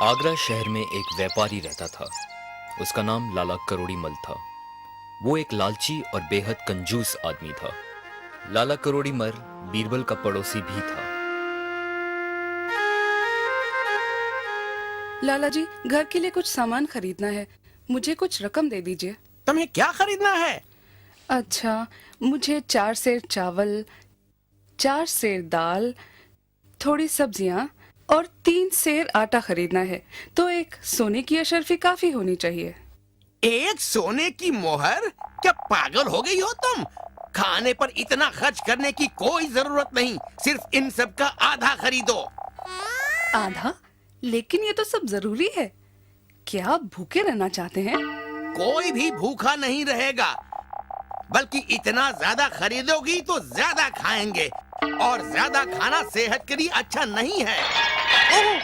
आगरा शहर में एक व्यापारी रहता था। उसका नाम लाला करोड़ी मल था। वो एक लालची और बेहद कंजूस आदमी था। लाला करोड़ी मल बीरबल का पड़ोसी भी था। लाला जी, घर के लिए कुछ सामान खरीदना है। मुझे कुछ रकम दे दीजिए। तुम्हें क्या खरीदना है? अच्छा, मुझे 4 सेर चावल, 4 सेर दाल, थोड़ी सब्जियां और 3 सेर आटा खरीदना है। तो एक सोने की अशर्फी काफी होनी चाहिए। एक सोने की मोहर? क्या पागल हो गई हो तुम? खाने पर इतना खर्च करने की कोई जरूरत नहीं। सिर्फ इन सब का आधा खरीदो। आधा? लेकिन ये तो सब जरूरी है। क्या आप भूखे रहना चाहते हैं? कोई भी भूखा नहीं रहेगा, बल्कि इतना ज्यादा खरीदोगी तो ज्यादा खाएंगे, और ज्यादा खाना सेहत के लिए अच्छा नहीं है। ओह!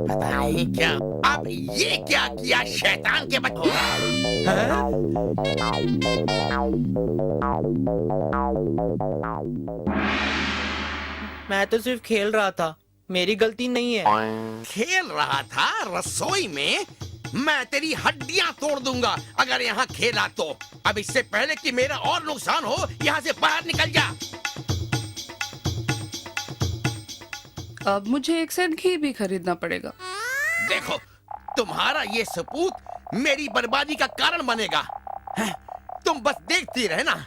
पता नहीं क्या। अब ये क्या किया शैतान के बच्चे? हाँ? मैं तो सिर्फ खेल रहा था, मेरी गलती नहीं है। खेल रहा था रसोई में? मैं तेरी हड्डियां तोड़ दूंगा अगर यहाँ खेला तो। अब इससे पहले कि मेरा और नुकसान हो, यहाँ से बाहर निकल जा। अब मुझे 1 सेर घी भी खरीदना पड़ेगा। देखो, तुम्हारा ये सपूत मेरी बर्बादी का कारण बनेगा। हैं? तुम बस देखती रहना।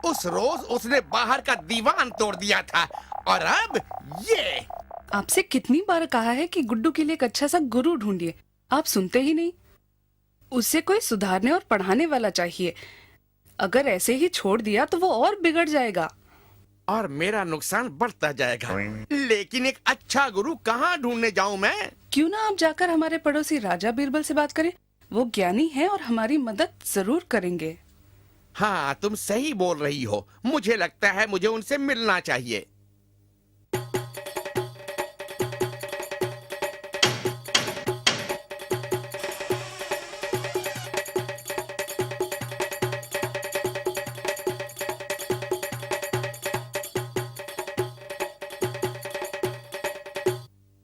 उस रोज उसने बाहर का दीवान तोड़ दिया था, और अब ये। आपसे कितनी बार कहा है कि गुड्डू के लिए एक अच्छा सा गुरु ढूंढिए, आप सुनते ही नहीं। उसे कोई सुधारने और पढ़ाने वाला चाहिए। अगर ऐसे ही छोड़ दिया तो वो और बिगड़ जाएगा। और मेरा नुकसान बढ़ता जाएगा। लेकिन एक अच्छा गुरु कहाँ ढूंढने जाऊं मैं? क्यों ना आप जाकर हमारे पड़ोसी राजा बीरबल से बात करें। वो ज्ञानी हैं और हमारी मदद जरूर करेंगे। हाँ, तुम सही बोल रही हो। मुझे लगता है मुझे उनसे मिलना चाहिए।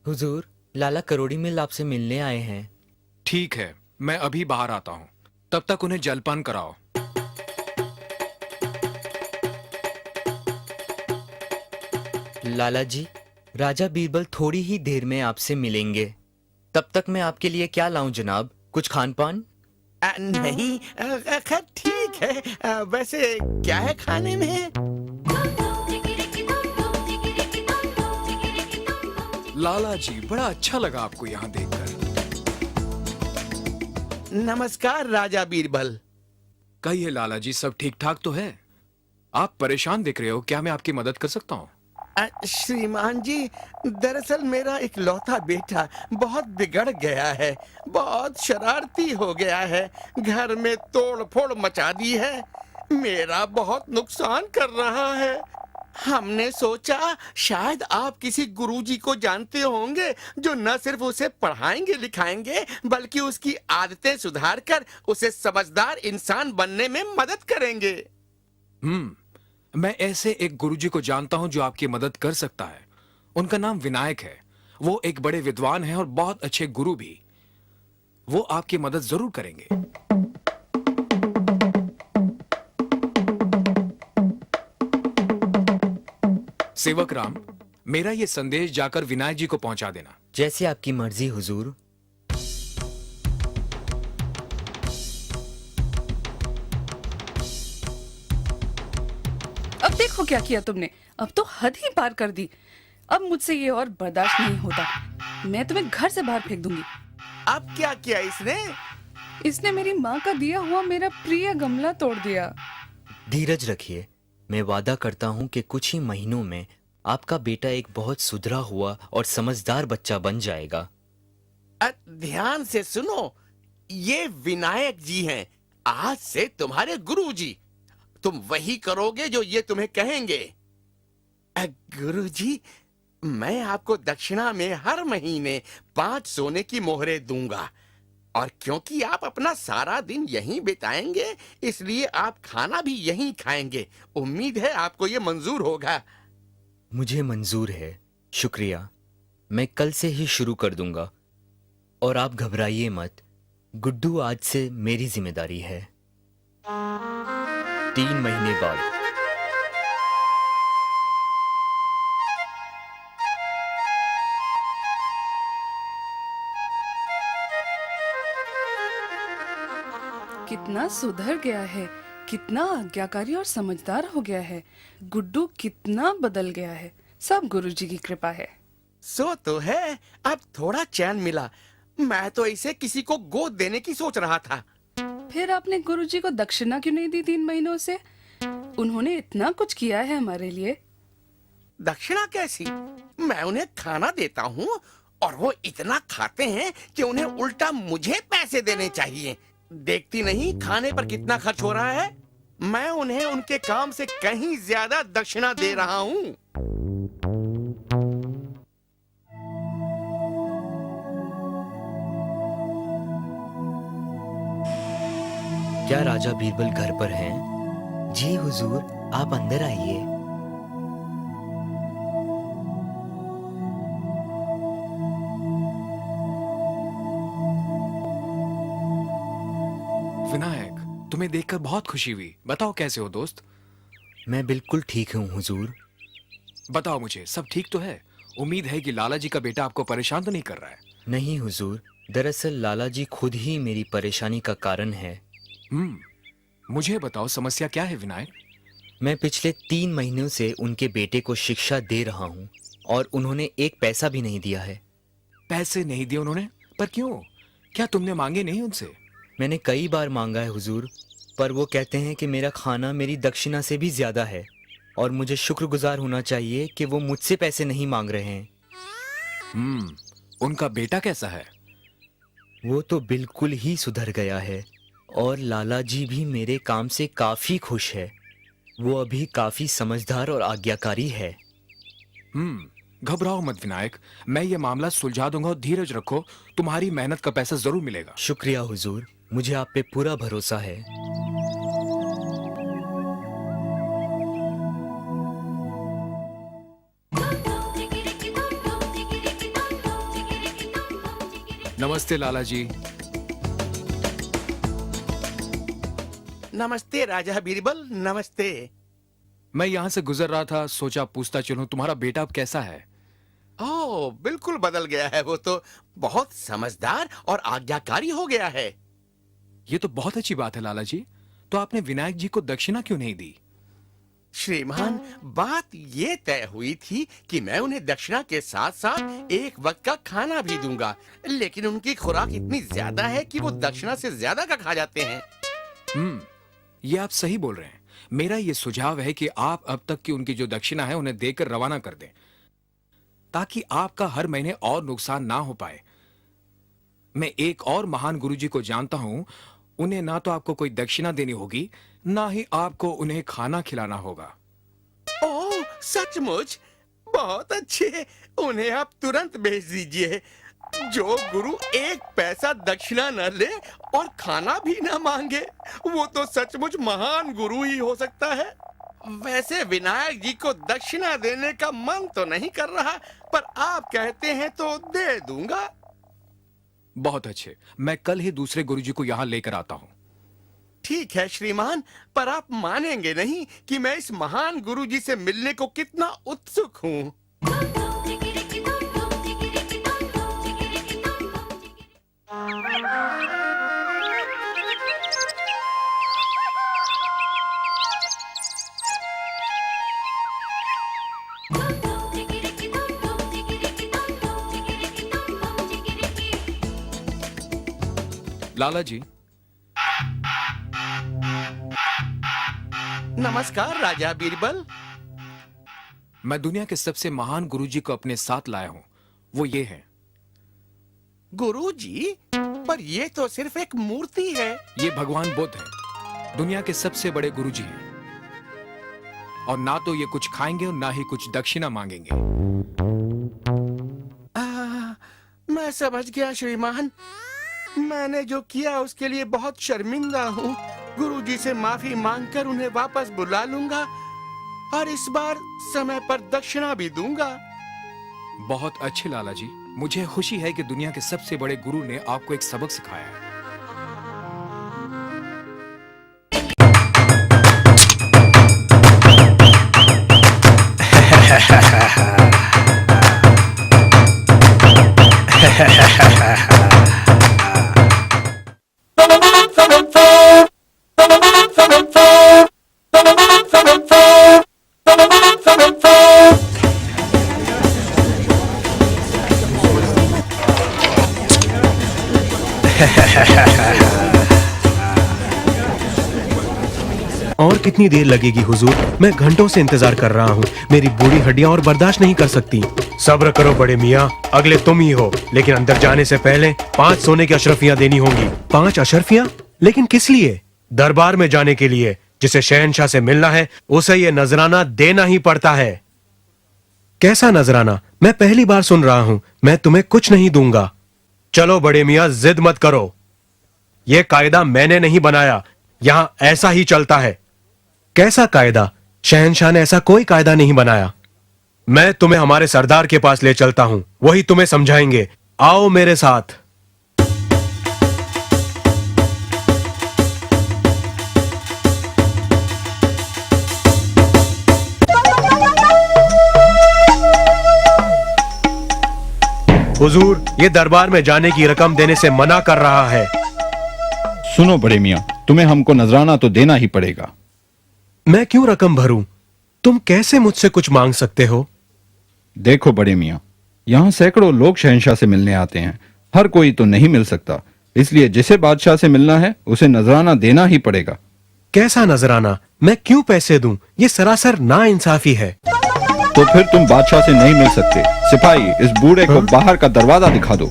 हुजूर, लाला करोड़ी मल आपसे मिलने आए हैं। ठीक है, मैं अभी बाहर आता हूँ। तब तक उन्हें जलपान कराओ। लाला जी, राजा बीरबल थोड़ी ही देर में आपसे मिलेंगे। तब तक मैं आपके लिए क्या लाऊं जनाब? कुछ खान पान? नहीं, खैर ठीक है। वैसे क्या है खाने में? लाला जी, बड़ा अच्छा लगा आपको यहाँ देखकर। नमस्कार राजा बीरबल। कहिए लाला जी, सब ठीक ठाक तो है? आप परेशान दिख रहे हो, क्या मैं आपकी मदद कर सकता हूँ? श्रीमान जी, दरअसल मेरा इकलौता बेटा बहुत बिगड़ गया है। बहुत शरारती हो गया है। घर में तोड़ फोड़ मचा दी है। मेरा बहुत नुकसान कर रहा है। हमने सोचा शायद आप किसी गुरुजी को जानते होंगे जो न सिर्फ उसे पढ़ाएंगे लिखाएंगे, बल्कि उसकी आदतें सुधार कर उसे समझदार इंसान बनने में मदद करेंगे। मैं ऐसे एक गुरुजी को जानता हूं जो आपकी मदद कर सकता है। उनका नाम विनायक है। वो एक बड़े विद्वान हैं और बहुत अच्छे गुरु भी। वो आपकी मदद जरूर करेंगे। सेवक राम, मेरा ये संदेश जाकर विनायक जी को पहुंचा देना। जैसे आपकी मर्जी हुजूर। अब देखो क्या किया तुमने। अब तो हद ही पार कर दी। अब मुझसे ये और बर्दाश्त नहीं होता। मैं तुम्हें घर से बाहर फेंक दूंगी। अब क्या किया इसने? इसने मेरी माँ का दिया हुआ मेरा प्रिय गमला तोड़ दिया। धीरज रखिए। मैं वादा करता हूं कि कुछ ही महीनों में आपका बेटा एक बहुत सुधरा हुआ और समझदार बच्चा बन जाएगा। ध्यान से सुनो, ये विनायक जी हैं, आज से तुम्हारे गुरुजी। तुम वही करोगे जो ये तुम्हें कहेंगे। गुरुजी, मैं आपको दक्षिणा में हर महीने 5 सोने की मोहरें दूंगा। और क्योंकि आप अपना सारा दिन यहीं बिताएंगे, इसलिए आप खाना भी यहीं खाएंगे। उम्मीद है आपको ये मंजूर होगा। मुझे मंजूर है, शुक्रिया। मैं कल से ही शुरू कर दूंगा। और आप घबराइए मत, गुड्डू आज से मेरी जिम्मेदारी है। 3 महीने बाद। कितना सुधर गया है, कितना आज्ञाकारी और समझदार हो गया है। गुड्डू कितना बदल गया है। सब गुरुजी की कृपा है। सो तो है, अब थोड़ा चैन मिला। मैं तो इसे किसी को गोद देने की सोच रहा था। फिर आपने गुरुजी को दक्षिणा क्यों नहीं दी 3 महीनों से? उन्होंने इतना कुछ किया है हमारे लिए। दक्षिणा कैसी? मैं उन्हें खाना देता हूँ और वो इतना खाते हैं कि उन्हें उल्टा मुझे पैसे देने चाहिए। देखती नहीं खाने पर कितना खर्च हो रहा है? मैं उन्हें उनके काम से कहीं ज्यादा दक्षिणा दे रहा हूँ। क्या राजा बीरबल घर पर हैं? जी हुजूर, आप अंदर आइए। विनायक, तुम्हें देखकर बहुत खुशी हुई। बताओ कैसे हो दोस्त? मैं बिल्कुल ठीक हूँ हुजूर। बताओ मुझे, सब ठीक तो है? उम्मीद है कि लाला जी का बेटा आपको परेशान तो नहीं कर रहा है? नहीं हुजूर, दरअसल लाला जी खुद ही मेरी परेशानी का कारण है। मुझे बताओ समस्या क्या है विनायक? मैं पिछले 3 महीनों से उनके बेटे को शिक्षा दे रहा हूँ और उन्होंने एक पैसा भी नहीं दिया है। पैसे नहीं दिए उन्होंने? पर क्यों? क्या तुमने मांगे नहीं उनसे? मैंने कई बार मांगा है हुजूर, पर वो कहते हैं कि मेरा खाना मेरी दक्षिणा से भी ज्यादा है और मुझे शुक्रगुजार होना चाहिए कि वो मुझसे पैसे नहीं मांग रहे हैं। उनका बेटा कैसा है? वो तो बिल्कुल ही सुधर गया है और लाला जी भी मेरे काम से काफी खुश है। वो अभी काफी समझदार और आज्ञाकारी है। घबराओ मत विनायक, मैं ये मामला सुलझा दूंगा और धीरज रखो, तुम्हारी मेहनत का पैसा जरूर मिलेगा। शुक्रिया हुजूर, मुझे आप पे पूरा भरोसा है। नमस्ते लाला जी। नमस्ते राजा बीरबल, नमस्ते। मैं यहाँ से गुजर रहा था, सोचा पूछता चलूं तुम्हारा बेटा अब कैसा है? ओह, बिल्कुल बदल गया है। वो तो बहुत समझदार और आज्ञाकारी हो गया है। ये तो बहुत अच्छी बात है लाला जी। तो आपने विनायक जी को दक्षिणा क्यों नहीं दी? श्रीमान, बात ये तय हुई थी कि मैं उन्हें दक्षिणा के साथ साथ एक वक्त का खाना भी दूंगा, लेकिन उनकी खुराक इतनी ज्यादा है कि वो दक्षिणा से ज्यादा का खा जाते हैं। ये आप सही बोल रहे हैं। मेरा ये सुझाव है कि आप अब तक की उनकी जो दक्षिणा है उन्हें देकर रवाना कर दें, ताकि आपका हर महीने और नुकसान ना हो पाए। मैं एक और महान गुरुजी को जानता हूं, उन्हें ना तो आपको कोई दक्षिणा देनी होगी, ना ही आपको उन्हें खाना खिलाना होगा। ओह, सचमुच? बहुत अच्छे। उन्हें आप तुरंत भेज दीजिए। जो गुरु एक पैसा दक्षिणा न ले और खाना भी न मांगे, वो तो सचमुच महान गुरु ही हो सकता है। वैसे विनायक जी को दक्षिणा देने का मन तो नहीं कर रहा, पर आप कहते हैं तो दे दूंगा। बहुत अच्छे, मैं कल ही दूसरे गुरुजी को यहाँ लेकर आता हूँ। ठीक है श्रीमान, पर आप मानेंगे नहीं कि मैं इस महान गुरुजी से मिलने को कितना उत्सुक हूँ। लाला जी। नमस्कार राजा बीरबल। मैं दुनिया के सबसे महान गुरुजी को अपने साथ लाया हूँ। वो ये है। गुरुजी? पर ये तो सिर्फ एक मूर्ति है। ये भगवान बुद्ध है, दुनिया के सबसे बड़े गुरुजी हैं। और ना तो ये कुछ खाएंगे और ना ही कुछ दक्षिणा मांगेंगे। मैं समझ गया श्रीमान। मैंने जो किया उसके लिए बहुत शर्मिंदा हूँ। गुरुजी से माफी मांगकर उन्हें वापस बुला लूंगा और इस बार समय पर दक्षिणा भी दूंगा। बहुत अच्छे लाला जी, मुझे खुशी है कि दुनिया के सबसे बड़े गुरु ने आपको एक सबक सिखाया है। और कितनी देर लगेगी हुजूर? मैं घंटों से इंतजार कर रहा हूँ। मेरी बूढ़ी हड्डियाँ और बर्दाश्त नहीं कर सकती। सब्र करो बड़े मियाँ, अगले तुम ही हो। लेकिन अंदर जाने से पहले 5 सोने की अशरफियाँ देनी होंगी। 5 अशरफियाँ? लेकिन किस लिए? दरबार में जाने के लिए। जिसे शहंशाह से मिलना है उसे ये नजराना देना ही पड़ता है। कैसा नजराना? मैं पहली बार सुन रहा हूँ। मैं तुम्हें कुछ नहीं दूंगा। चलो बड़े मियाँ, जिद मत करो। ये कायदा मैंने नहीं बनाया, यहाँ ऐसा ही चलता है। कैसा कायदा? शहंशाह ने ऐसा कोई कायदा नहीं बनाया। मैं तुम्हें हमारे सरदार के पास ले चलता हूं, वही तुम्हें समझाएंगे। आओ मेरे साथ। हुजूर, ये दरबार में जाने की रकम देने से मना कर रहा है। सुनो बड़े मियाँ, तुम्हें हमको नजराना तो देना ही पड़ेगा। मैं क्यों रकम भरूं? तुम कैसे मुझसे कुछ मांग सकते हो? देखो बड़े मियाँ, यहाँ सैकड़ों लोग शहंशाह से मिलने आते हैं। हर कोई तो नहीं मिल सकता, इसलिए जिसे बादशाह से मिलना है उसे नजराना देना ही पड़ेगा। कैसा नजराना? मैं क्यों पैसे दूं? ये सरासर नाइंसाफी है। तो फिर तुम बादशाह से नहीं मिल सकते। सिपाही, इस बूढ़े को बाहर का दरवाजा दिखा दो।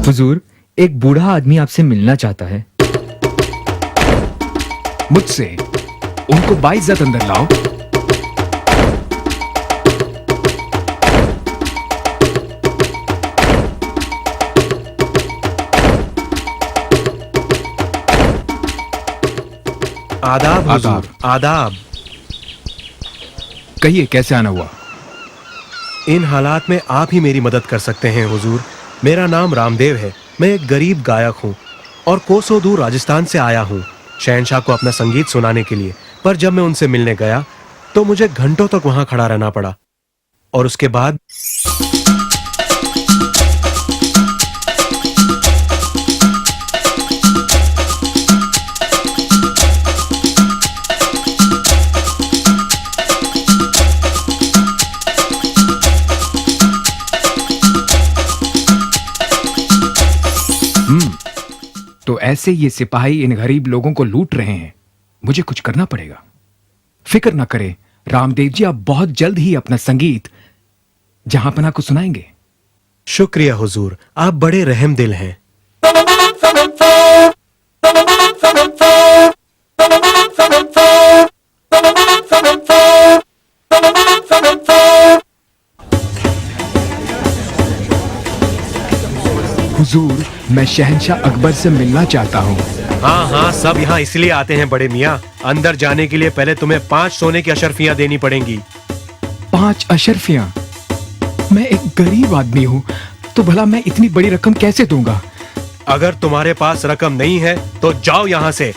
हुजूर, एक बूढ़ा आदमी आपसे मिलना चाहता है। मुझसे? उनको बाइज्जत अंदर लाओ। आदाब हुजूर, आदाब। कहिए, कैसे आना हुआ? इन हालात में आप ही मेरी मदद कर सकते हैं हुजूर। मेरा नाम रामदेव है। मैं एक गरीब गायक हूँ और कोसों दूर राजस्थान से आया हूँ शहंशाह को अपना संगीत सुनाने के लिए। पर जब मैं उनसे मिलने गया तो मुझे घंटों तक वहां खड़ा रहना पड़ा। और उसके बाद तो ऐसे ये सिपाही इन गरीब लोगों को लूट रहे हैं। मुझे कुछ करना पड़ेगा। फिक्र ना करें रामदेव जी, आप बहुत जल्द ही अपना संगीत जहांपना को सुनाएंगे। शुक्रिया हुजूर, आप बड़े रहम दिल हैं। हुजूर, मैं शहंशाह अकबर से मिलना चाहता हूँ। हाँ हाँ, सब यहाँ इसलिए आते हैं बड़े मियाँ। अंदर जाने के लिए पहले तुम्हें 5 सोने की अशरफियाँ देनी पड़ेंगी। 5 अशरफियाँ? मैं एक गरीब आदमी हूँ, तो भला मैं इतनी बड़ी रकम कैसे दूंगा? अगर तुम्हारे पास रकम नहीं है तो जाओ यहाँ से।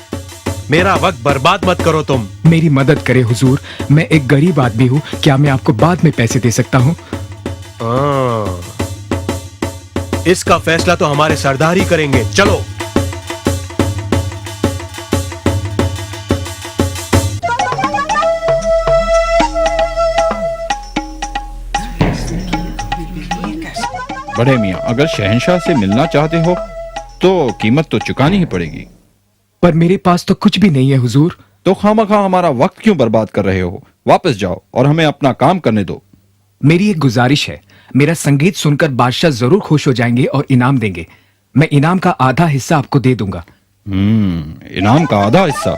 मेरा वक्त बर्बाद मत करो तुम। मेरी मदद करे हुजूर, मैं एक गरीब आदमी हूँ। क्या मैं आपको बाद में पैसे दे सकता हूँ? इसका फैसला तो हमारे सरदार ही करेंगे। चलो। बड़े मियाँ, अगर शहंशाह से मिलना चाहते हो तो कीमत तो चुकानी ही पड़ेगी। पर मेरे पास तो कुछ भी नहीं है हुजूर। तो खामखा हमारा वक्त क्यों बर्बाद कर रहे हो? वापस जाओ और हमें अपना काम करने दो। मेरी एक गुजारिश है, मेरा संगीत सुनकर बादशाह जरूर खुश हो जाएंगे और इनाम देंगे। मैं इनाम का आधा हिस्सा आपको दे दूंगा। इनाम का आधा हिस्सा,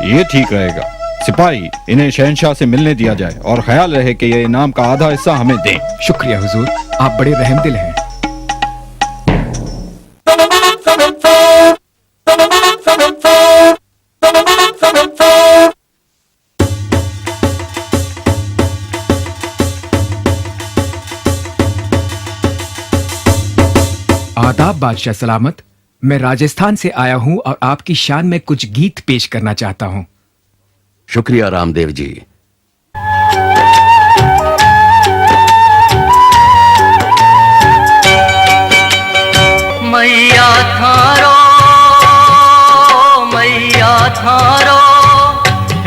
ये ठीक रहेगा। सिपाही, इन्हें शहंशाह से मिलने दिया जाए और ख्याल रहे कि ये इनाम का आधा हिस्सा हमें दें। शुक्रिया हुजूर, आप बड़े रहमदिल हैं। आदाब बादशाह सलामत। मैं राजस्थान से आया हूं और आपकी शान में कुछ गीत पेश करना चाहता हूं। शुक्रिया रामदेव जी। मैया थारो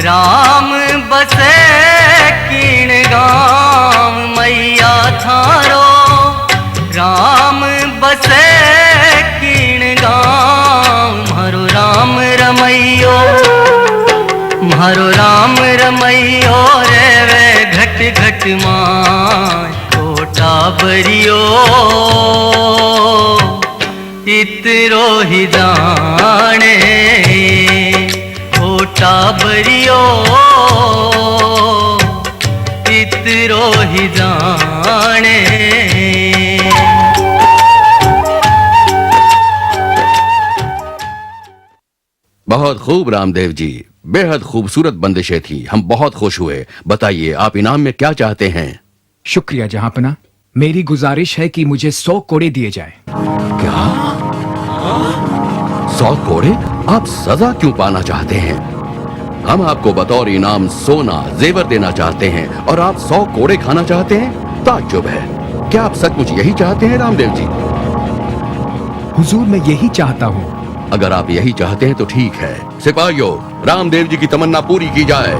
राम बसे कीण गाम। मैया थारो राम बसे कीण गाम। मारो राम रमैयो रे वे घट घट माय कोटा बरियो इतरो ही जाने। कोटा बरियो इतरो ही जाने। बहुत खूब रामदेव जी, बेहद खूबसूरत बंदिशें थी, हम बहुत खुश हुए। बताइए आप इनाम में क्या चाहते हैं? शुक्रिया जहांपना, मेरी गुजारिश है कि मुझे 100 कोड़े दिए जाए। क्या 100 कोड़े? आप सजा क्यों पाना चाहते हैं? हम आपको बतौर इनाम सोना जेवर देना चाहते हैं और आप 100 कोड़े खाना चाहते हैं? ताज्जुब है। क्या आप सचमुच यही चाहते हैं रामदेव जी? हुजूर, मैं यही चाहता हूँ। अगर आप यही चाहते हैं तो ठीक है। सिपाहियों, रामदेव जी की तमन्ना पूरी की जाए।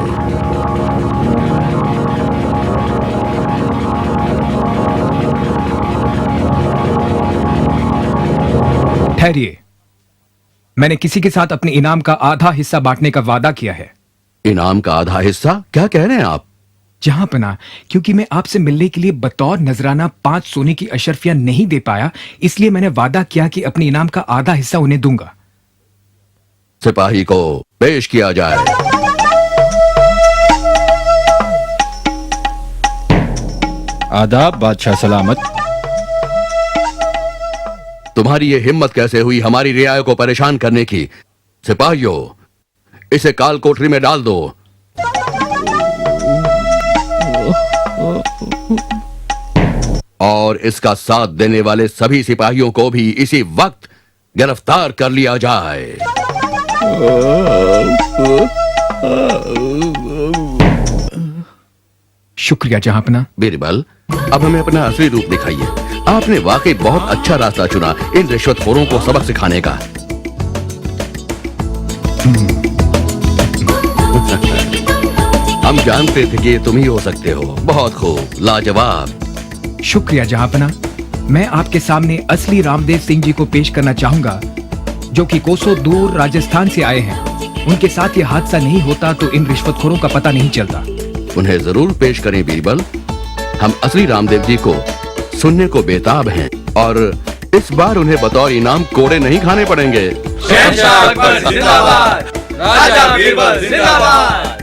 ठहरिए, मैंने किसी के साथ अपने इनाम का आधा हिस्सा बांटने का वादा किया है। इनाम का आधा हिस्सा? क्या कह रहे हैं आप? जहांपना, क्योंकि मैं आपसे मिलने के लिए बतौर नजराना 5 सोने की अशरफियां नहीं दे पाया, इसलिए मैंने वादा किया कि अपने इनाम का आधा हिस्सा उन्हें दूंगा। सिपाही को पेश किया जाए। आदाब बादशाह सलामत। तुम्हारी ये हिम्मत कैसे हुई हमारी रियाया को परेशान करने की? सिपाहियों, इसे काल कोठरी में डाल दो। और इसका साथ देने वाले सभी सिपाहियों को भी इसी वक्त गिरफ्तार कर लिया जाए। शुक्रिया जहांपना। बीरबल, अब हमें अपना असली रूप दिखाइए। आपने वाकई बहुत अच्छा रास्ता चुना इन रिश्वतखोरों को सबक सिखाने का। हम जानते थे कि ये तुम ही हो सकते हो। बहुत खूब, लाजवाब। शुक्रिया जहांपना। मैं आपके सामने असली रामदेव सिंह जी को पेश करना चाहूंगा, जो कि कोसों दूर राजस्थान से आए हैं। उनके साथ ये हादसा नहीं होता तो इन रिश्वतखोरों का पता नहीं चलता। उन्हें जरूर पेश करें बीरबल। हम असली रामदेव जी को सुनने को बेताब हैं और इस बार उन्हें बतौर इनाम कोड़े नहीं खाने पड़ेंगे। शहंशाह अकबर जिंदाबाद, राजा बीरबल जिंदाबाद।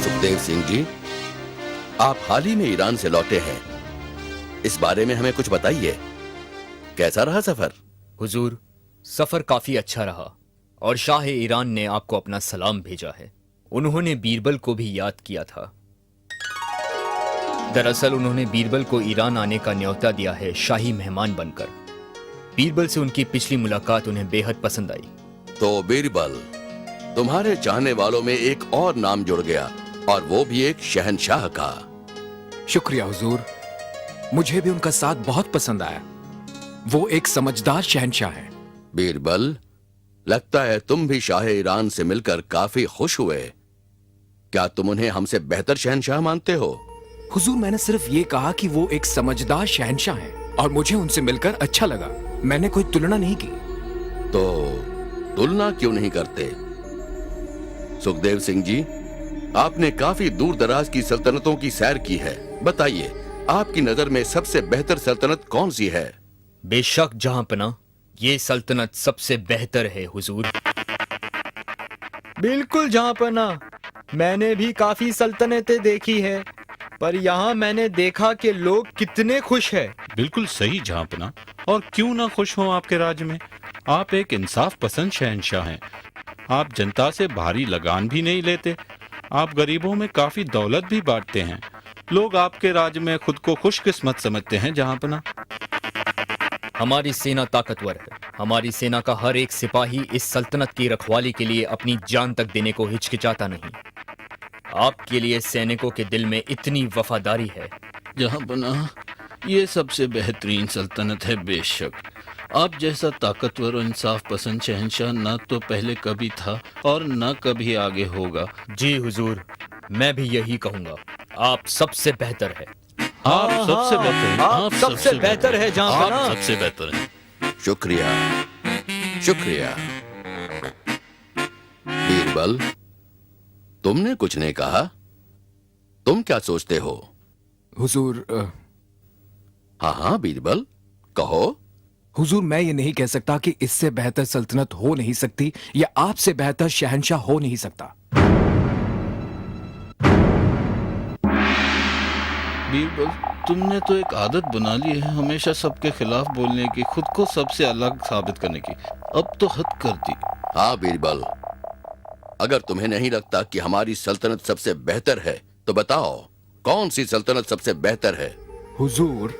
सुखदेव सिंह जी, आप हाल ही में ईरान से लौटे हैं। इस बारे में हमें कुछ बताइए। कैसा रहा सफर? हुजूर, सफर काफी अच्छा रहा और शाह ईरान ने आपको अपना सलाम भेजा है। उन्होंने बीरबल को भी याद किया था। दरअसल उन्होंने बीरबल को ईरान आने का न्योता दिया है शाही मेहमान बनकर। बीरबल से उनकी पिछली मुलाकात उन्हें बेहद पसंद आई। तो बीरबल, तुम्हारे चाहने वालों में एक और नाम जुड़ गया और वो भी एक शहंशाह का। शुक्रिया हुजूर, मुझे भी उनका साथ बहुत पसंद आया। वो एक समझदार शहंशाह है। बीरबल, लगता है तुम भी शाह ईरान से मिलकर काफी खुश हुए। क्या तुम उन्हें हमसे बेहतर शहंशाह मानते हो? हुजूर, मैंने सिर्फ ये कहा कि वो एक समझदार शहंशाह हैं और मुझे उनसे मिलकर अच्छा लगा। मैंने कोई तुलना नहीं की। तो तुलना क्यों नहीं करते? सुखदेव सिंह जी, आपने काफी दूर दराज की सल्तनतों की सैर की है। बताइए, आपकी नजर में सबसे बेहतर सल्तनत कौन सी है? बेशक जहांपना, ये सल्तनत सबसे बेहतर है हुजूर। बिल्कुल जहांपना, मैंने भी काफी सल्तनतें देखी है, पर यहाँ मैंने देखा कि लोग कितने खुश हैं। बिल्कुल सही जहांपना, और क्यों ना खुश हो आपके राज्य में। आप एक इंसाफ पसंद शहंशाह हैं। आप जनता से भारी लगान भी नहीं लेते। आप गरीबों में काफी दौलत भी बांटते हैं। लोग आपके राज्य में खुद को खुशकिस्मत समझते हैं जहांपना। हमारी सेना ताकतवर है। हमारी सेना का हर एक सिपाही इस सल्तनत की रखवाली के लिए अपनी जान तक देने को हिचकिचाता नहीं। आपके लिए सैनिकों के दिल में इतनी वफादारी है। जहांपना, ये सबसे बेहतरीन सल्तनत है बेशक। आप जैसा ताकतवर और इंसाफ पसंद शहंशाह न तो पहले कभी था और न कभी आगे होगा। जी हुजूर, मैं भी यही कहूंगा। आप सबसे बेहतर है। आप सबसे बेहतर हैं। आप सबसे बेहतर है जहांपना। आप सबसे बेहतर हैं। शुक्रिया, शुक्रिया। बीरबल, तुमने कुछ नहीं कहा। तुम क्या सोचते हो? हुजूर, हाँ हाँ बीरबल, कहो। हुजूर, मैं ये नहीं कह सकता कि इससे बेहतर सल्तनत हो नहीं सकती या आपसे बेहतर शहंशाह हो नहीं सकता। बीरबल, तुमने तो एक आदत बना ली है हमेशा सबके खिलाफ बोलने की, खुद को सबसे अलग साबित करने की। अब तो हद कर दी। हाँ बीरबल, अगर तुम्हें नहीं लगता कि हमारी सल्तनत सबसे बेहतर है तो बताओ, कौन सी सल्तनत सबसे बेहतर है? हुजूर,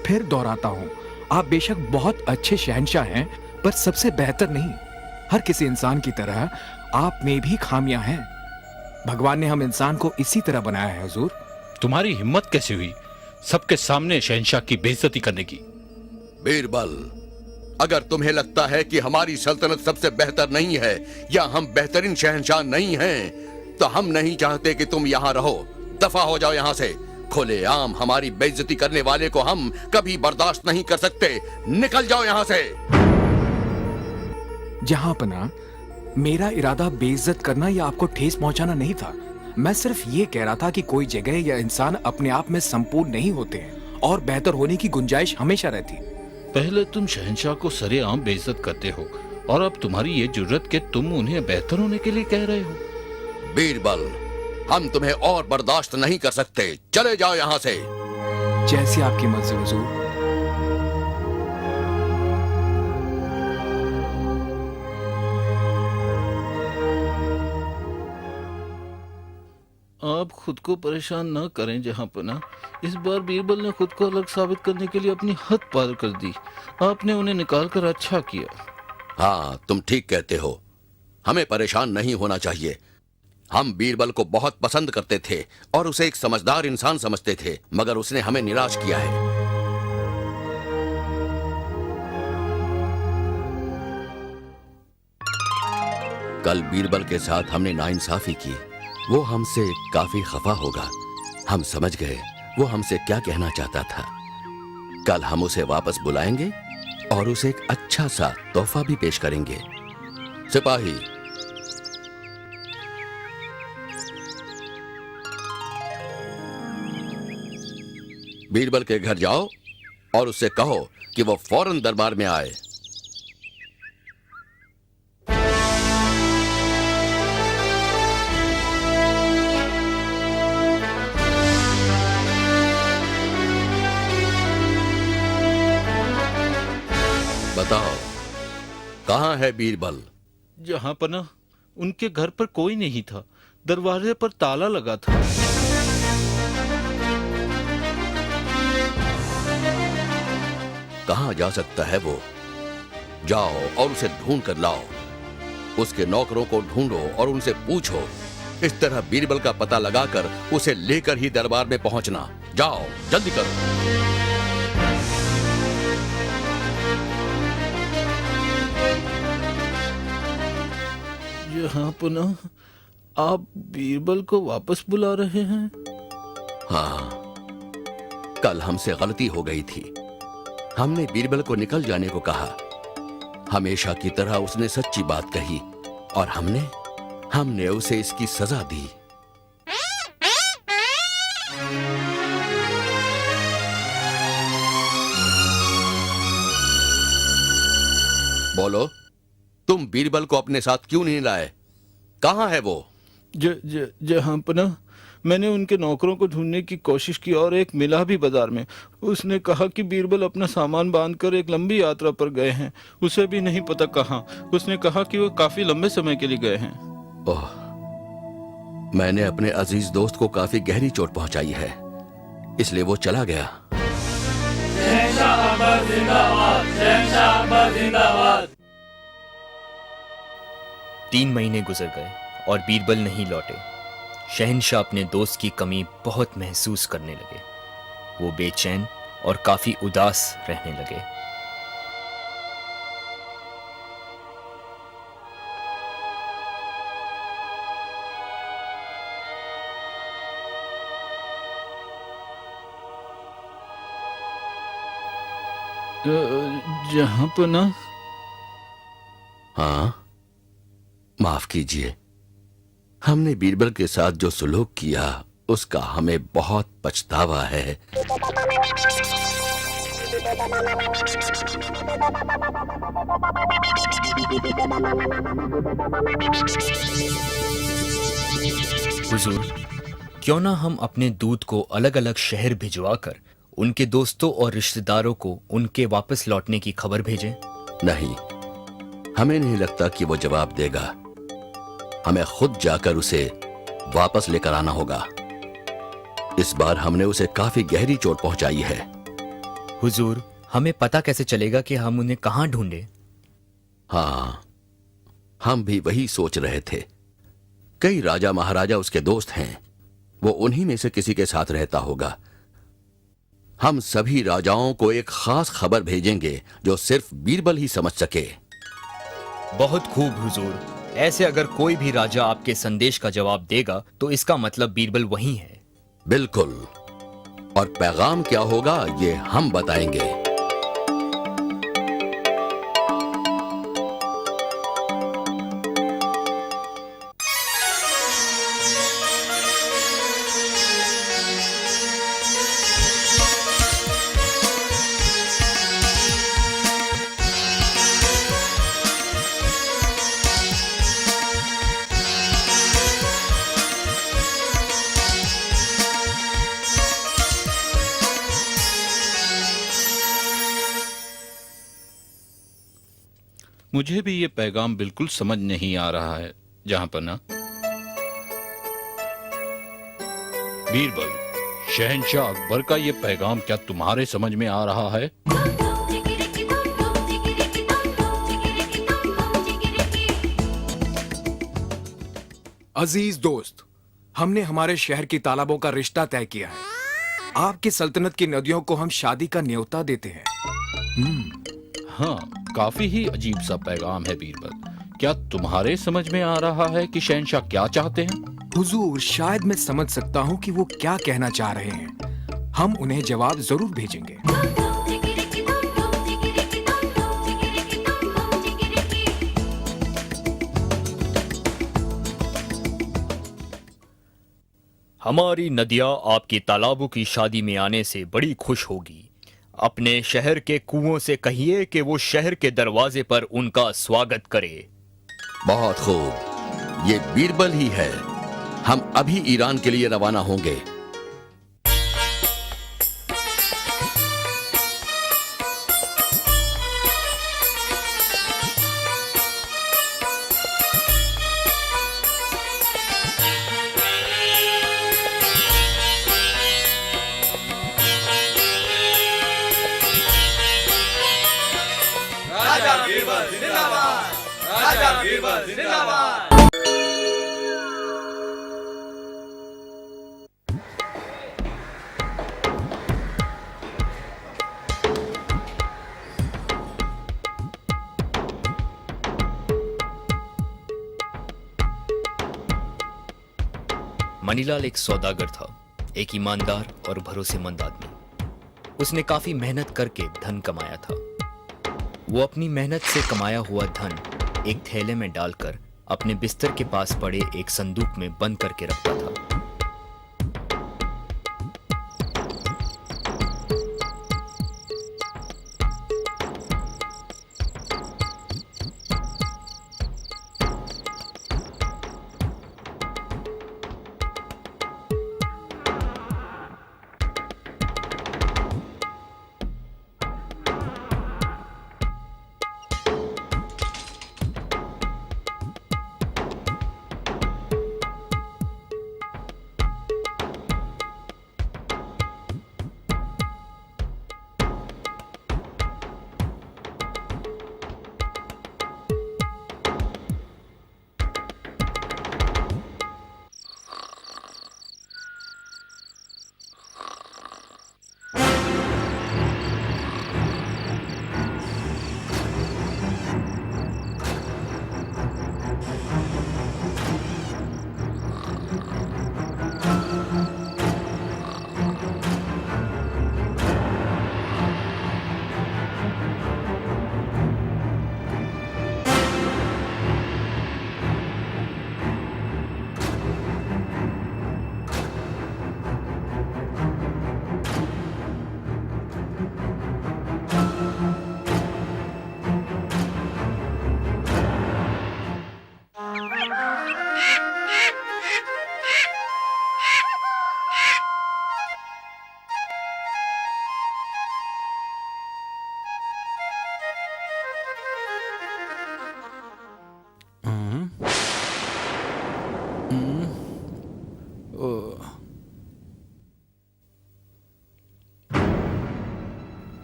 फिर दोहराता हूँ, आप बेशक बहुत अच्छे शहंशाह हैं, पर सबसे बेहतर नहीं। हर किसी इंसान की तरह आप में भी खामियां हैं। भगवान ने हम इंसान को इसी तरह बनाया है। हुजूर, तुम्हारी हिम्मत कैसे हुई सबके सामने शहंशाह की बेइज्जती करने की? बीरबल, अगर तुम्हें लगता है कि हमारी सल्तनत सबसे बेहतर नहीं है या हम बेहतरीन शहंशाह नहीं हैं, तो हम नहीं चाहते कि तुम यहाँ रहो। दफा हो जाओ यहाँ से। खुलेआम हमारी बेइज्जती करने वाले को हम कभी बर्दाश्त नहीं कर सकते। निकल जाओ यहाँ से। जहांपना, मेरा इरादा बेइज्जत करना या आपको ठेस पहुंचाना नहीं था। मैं सिर्फ ये कह रहा था कि कोई जगह या इंसान अपने आप में संपूर्ण नहीं होते हैं और बेहतर होने की गुंजाइश हमेशा रहती। पहले तुम शहंशाह को सरेआम बेइज्जत करते हो और अब तुम्हारी ये जुर्रत कि तुम उन्हें बेहतर होने के लिए कह रहे हो। बीरबल, हम तुम्हें और बर्दाश्त नहीं कर सकते। चले जाओ यहाँ से। जैसी आपकी मर्जी हुजूर। आप खुद को परेशान न करें जहांपना। इस बार बीरबल ने खुद को अलग साबित करने के लिए अपनी हद पार कर दी। आपने उन्हें निकालकर अच्छा किया। हाँ, तुम ठीक कहते हो। हमें परेशान नहीं होना चाहिए। हम बीरबल को बहुत पसंद करते थे और उसे एक समझदार इंसान समझते थे, मगर उसने हमें निराश किया है। कल बीरबल के साथ हमने नाइंसाफी की। वो हमसे काफी खफा होगा। हम समझ गए वो हमसे क्या कहना चाहता था। कल हम उसे वापस बुलाएंगे और उसे एक अच्छा सा तोहफा भी पेश करेंगे। सिपाही, बीरबल के घर जाओ और उससे कहो कि वो फौरन दरबार में आए। बताओ, कहाँ है बीरबल? जहांपना, उनके घर पर कोई नहीं था। दरवाजे पर ताला लगा था। कहाँ जा सकता है वो? जाओ और उसे ढूंढ कर लाओ। उसके नौकरों को ढूंढो और उनसे पूछो। इस तरह बीरबल का पता लगाकर उसे लेकर ही दरबार में पहुंचना। जाओ, जल्दी करो। यहाँ पुनः आप बीरबल को वापस बुला रहे हैं? हाँ, कल हमसे गलती हो गई थी। हमने बीरबल को निकल जाने को कहा। हमेशा की तरह उसने सच्ची बात कही और हमने उसे इसकी सजा दी। बोलो, तुम बीरबल को अपने साथ क्यों नहीं लाए? कहाँ है वो? जहाँ पुनः मैंने उनके नौकरों को ढूंढने की कोशिश की और एक मिला भी बाजार में। उसने कहा कि बीरबल अपना सामान बांधकर एक लंबी यात्रा पर गए हैं, उसे भी नहीं पता कहाँ। उसने कहा कि वो काफी लंबे समय के लिए गए हैं। ओह, मैंने अपने अजीज दोस्त को काफी गहरी चोट पहुंचाई है, इसलिए वो चला गया। 3 महीने गुजर गए और बीरबल नहीं लौटे। शहंशाह अपने दोस्त की कमी बहुत महसूस करने लगे। वो बेचैन और काफी उदास रहने लगे। जहाँ पुनः हाँ, माफ कीजिए। हमने बीरबल के साथ जो सुलूक किया उसका हमें बहुत पछतावा है। हुजूर, क्यों ना हम अपने दूत को अलग अलग शहर भिजवाकर उनके दोस्तों और रिश्तेदारों को उनके वापस लौटने की खबर भेजें? नहीं, हमें नहीं लगता कि वो जवाब देगा। हमें खुद जाकर उसे वापस लेकर आना होगा। इस बार हमने उसे काफी गहरी चोट पहुंचाई है। हुजूर, हमें पता कैसे चलेगा कि हम उन्हें कहाँ ढूंढें? हाँ, हम भी वही सोच रहे थे। कई राजा महाराजा उसके दोस्त हैं, वो उन्हीं में से किसी के साथ रहता होगा। हम सभी राजाओं को एक खास खबर भेजेंगे जो सिर्फ बीरबल ही समझ सके। बहुत खूब हुजूर। ऐसे अगर कोई भी राजा आपके संदेश का जवाब देगा तो इसका मतलब बीरबल वही है। बिल्कुल, और पैगाम क्या होगा ये हम बताएंगे। मुझे भी ये पैगाम बिल्कुल समझ नहीं आ रहा है जहां पना। बीरबल, शहंशाह अकबर का ये पैगाम क्या तुम्हारे समझ में आ रहा है? अजीज दोस्त, हमने हमारे शहर की तालाबों का रिश्ता तय किया है। आपकी सल्तनत की नदियों को हम शादी का न्योता देते हैं। हाँ, काफी ही अजीब सा पैगाम है बीरबल। क्या तुम्हारे समझ में आ रहा है कि शहंशाह क्या चाहते हैं? हुजूर, शायद मैं समझ सकता हूँ कि वो क्या कहना चाह रहे हैं। हम उन्हें जवाब जरूर भेजेंगे। हमारी नदियां आपकी तालाबों की शादी में आने से बड़ी खुश होगी। अपने शहर के कुओं से कहिए कि वो शहर के दरवाजे पर उनका स्वागत करे। बहुत खूब, ये बीरबल ही है। हम अभी ईरान के लिए रवाना होंगे। राजा बीरबल जिंदाबाद! राजा बीरबल जिंदाबाद! मनीलाल एक सौदागर था, एक ईमानदार और भरोसेमंद आदमी। उसने काफी मेहनत करके धन कमाया था। वो अपनी मेहनत से कमाया हुआ धन एक थैले में डालकर अपने बिस्तर के पास पड़े एक संदूक में बंद करके रखता था।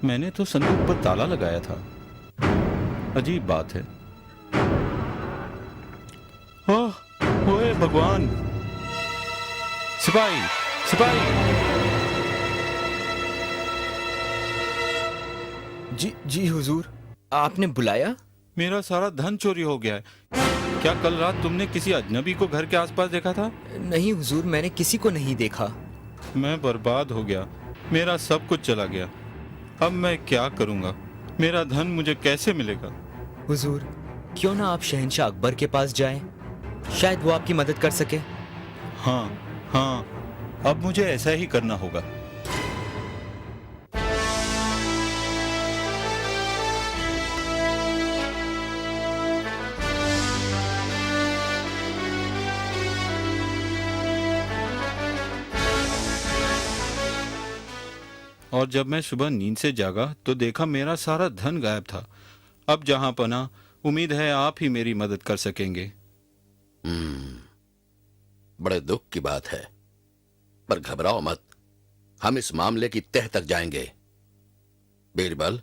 मैंने तो संदूक पर ताला लगाया था। अजीब बात है। ओए भगवान! सिपाही, सिपाही! जी हुजूर, आपने बुलाया? मेरा सारा धन चोरी हो गया है। क्या कल रात तुमने किसी अजनबी को घर के आसपास देखा था? नहीं हुजूर, मैंने किसी को नहीं देखा। मैं बर्बाद हो गया। मेरा सब कुछ चला गया। अब मैं क्या करूंगा? मेरा धन मुझे कैसे मिलेगा? हुजूर, क्यों ना आप शहंशाह अकबर के पास जाएं? शायद वो आपकी मदद कर सके। हाँ, अब मुझे ऐसा ही करना होगा। और जब मैं सुबह नींद से जागा तो देखा मेरा सारा धन गायब था। अब जहां पना, उम्मीद है आप ही मेरी मदद कर सकेंगे। बड़े दुख की बात है, पर घबराओ मत, हम इस मामले की तह तक जाएंगे। बीरबल,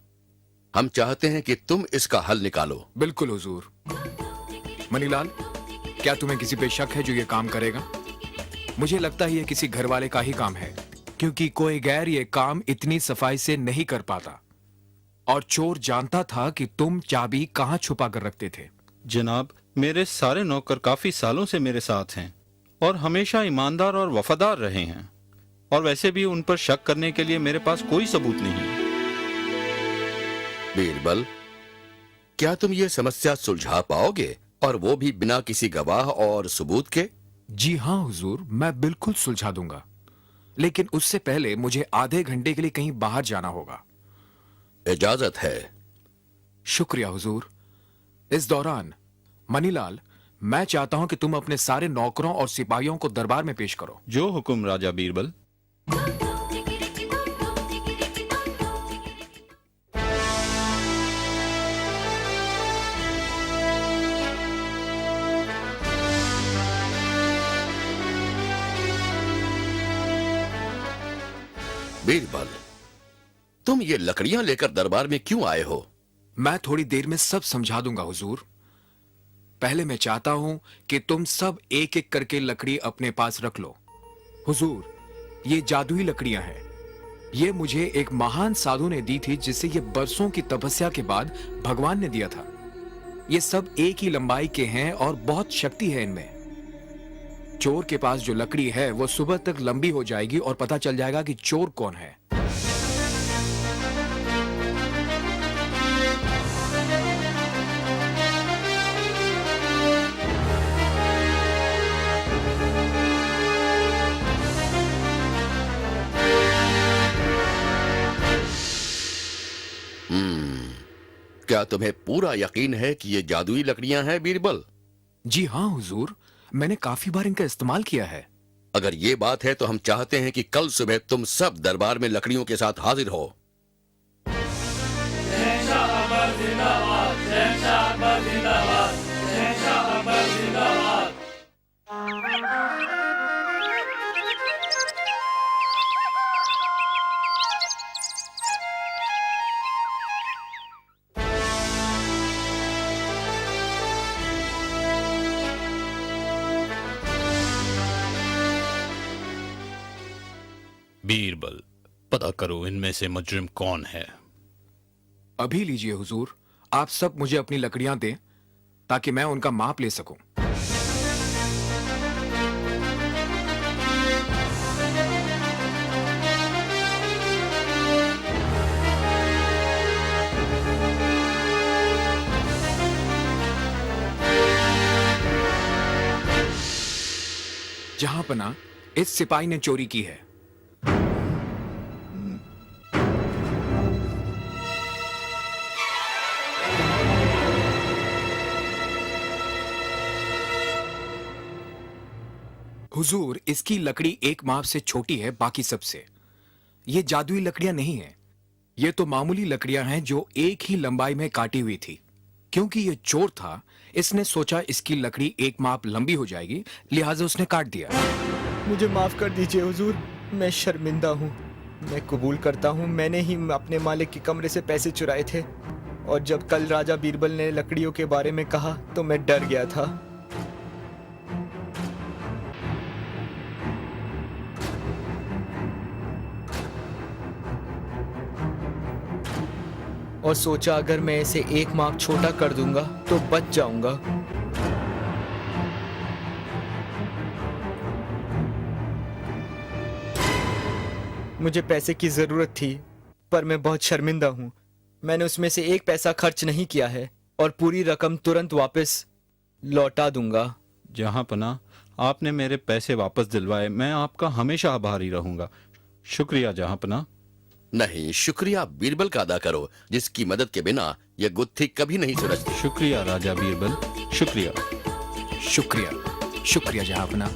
हम चाहते हैं कि तुम इसका हल निकालो। बिल्कुल हुजूर। मनीलाल, क्या तुम्हें किसी पे शक है जो ये काम करेगा? मुझे लगता है ये किसी घर वाले का ही काम है, क्योंकि कोई गैर ये काम इतनी सफाई से नहीं कर पाता। और चोर जानता था कि तुम चाबी कहां छुपा कर रखते थे। जनाब, मेरे सारे नौकर काफी सालों से मेरे साथ हैं और हमेशा ईमानदार और वफादार रहे हैं, और वैसे भी उन पर शक करने के लिए मेरे पास कोई सबूत नहीं है। बीरबल, क्या तुम ये समस्या सुलझा पाओगे, और वो भी बिना किसी गवाह और सबूत के? जी हाँ हुजूर, मैं बिल्कुल सुलझा दूंगा, लेकिन उससे पहले मुझे आधे घंटे के लिए कहीं बाहर जाना होगा। इजाजत है। शुक्रिया हुजूर। इस दौरान मनीलाल, मैं चाहता हूं कि तुम अपने सारे नौकरों और सिपाहियों को दरबार में पेश करो। जो हुक्म राजा बीरबल। बीरबल, तुम ये लकड़ियां लेकर दरबार में क्यों आए हो? मैं थोड़ी देर में सब समझा दूंगा हुजूर। पहले मैं चाहता हूं कि तुम सब एक एक करके लकड़ी अपने पास रख लो। हुजूर, ये जादुई लकड़ियां हैं। ये मुझे एक महान साधु ने दी थी, जिसे ये बरसों की तपस्या के बाद भगवान ने दिया था। ये सब एक ही लंबाई के हैं और बहुत शक्ति है इनमें। चोर के पास जो लकड़ी है वो सुबह तक लंबी हो जाएगी और पता चल जाएगा कि चोर कौन है। क्या तुम्हें पूरा यकीन है कि ये जादुई लकड़ियां हैं बीरबल? जी हाँ हुजूर, मैंने काफी बार इनका इस्तेमाल किया है। अगर ये बात है तो हम चाहते हैं कि कल सुबह तुम सब दरबार में लकड़ियों के साथ हाजिर हो। बीरबल, पता करो इनमें से मुजरिम कौन है। अभी लीजिए हुजूर, आप सब मुझे अपनी लकड़ियां दें ताकि मैं उनका माप ले सकूं। जहांपना, इस सिपाही ने चोरी की है। हुजूर, इसकी लकड़ी एक माप से छोटी है बाकी सबसे। ये जादुई लकड़ियां नहीं हैं। ये तो मामूली लकड़ियां हैं जो एक ही लंबाई में काटी हुई थी। क्योंकि ये चोर था, इसने सोचा इसकी लकड़ी एक माप लंबी हो जाएगी, लिहाजा उसने काट दिया। मुझे माफ कर दीजिए हुजूर, मैं शर्मिंदा हूँ। मैं कबूल करता हूँ मैंने ही अपने मालिक के कमरे से पैसे चुराए थे, और जब कल राजा बीरबल ने लकड़ियों के बारे में कहा तो मैं डर गया था। और सोचा अगर मैं इसे एक माप छोटा कर दूंगा तो बच जाऊंगा। मुझे पैसे की जरूरत थी, पर मैं बहुत शर्मिंदा हूँ। मैंने उसमें से एक पैसा खर्च नहीं किया है और पूरी रकम तुरंत वापस लौटा दूंगा। जहां पना, आपने मेरे पैसे वापस दिलवाए, मैं आपका हमेशा आभारी रहूंगा। शुक्रिया जहां पना। नहीं, शुक्रिया बीरबल का अदा करो, जिसकी मदद के बिना यह गुत्थी कभी नहीं सुलझती। शुक्रिया राजा बीरबल, शुक्रिया। शुक्रिया, शुक्रिया जहांपना।